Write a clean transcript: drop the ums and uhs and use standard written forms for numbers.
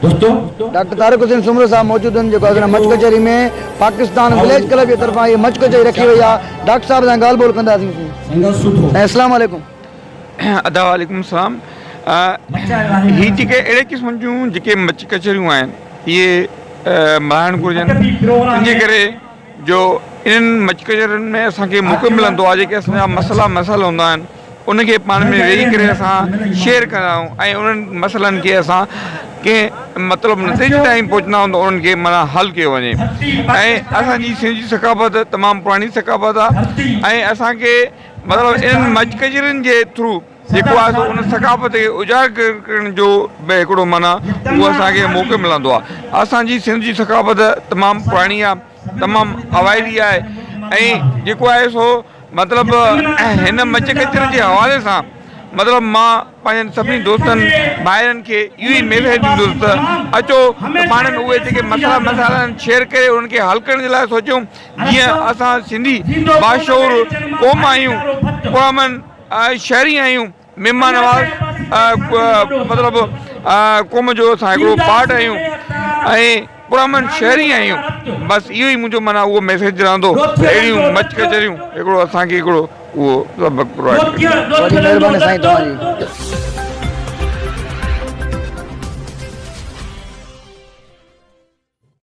Doctor Tariq Hussain Soomro साहब मौजूद हैं जो much कचहरी में पाकिस्तान विलेज क्लब की तरफा ये मच कचहरी रखी हुई है। डॉक्टर साहब सां ॻाल्हि ॿोल कंदासीं। अस्सलाम वालेकुम। अदा वालेकुम सलाम। ही जेके अहिड़े क़िस्म जूं जेके मच कचहरियूं आहिनि इहे मल्हाइणु घुरिजनि, तंहिंजे करे जो इन्हनि मच कचहरियुनि में असांखे मौक़ो मिलंदो आहे जेके असांजा मसाइल हूंदा आहिनि उनखे पाण में वेही करे असां शेयर करायूं ऐं उन्हनि मसइलनि खे असां कंहिं मतिलबु नतीजे ताईं पहुचंदा हूंदा उन्हनि खे माना हल कयो वञे। ऐं असांजी सिंधी सकाफ़त तमामु पुराणी सकाफ़त आहे ऐं असांखे मतिलबु इन्हनि मच कचहरियुनि जे थ्रू जेको आहे उन सकाफ़त खे उजागर करण जो बि हिकिड़ो माना उहो असांखे मौक़ो मिलंदो आहे। असांजी सिंधी सकाफ़त तमामु पुराणी आहे, तमामु अवाइली आहे ऐं जेको आहे सो मतिलबु हिन मच कचहरियुनि जे हवाले सां मतिलबु मां पंहिंजनि सभिनी दोस्तनि भाइरनि खे इहो ई मैसेज ॾींदुसि त अचो त पाण में उहे जेके मसाइला शेयर करे उन्हनि खे हल करण जे लाइ सोचूं। जीअं असां सिंधी बाशऊर क़ौम आहियूं, पुरअमन शहरी आहियूं, महिमान नवाज़ मतिलबु क़ौम जो असां हिकिड़ो पार्ट आहियूं ऐं पुरअमन शहरी आहियूं। बसि इहो ई मुंहिंजो माना उहो मैसेज रहंदो। अहिड़ियूं मच कचहरियूं हिकिड़ो असांखे हिकिड़ो उहो सबक़ु प्रोवाइड वॾी महिरबानी साईं तव्हांजी।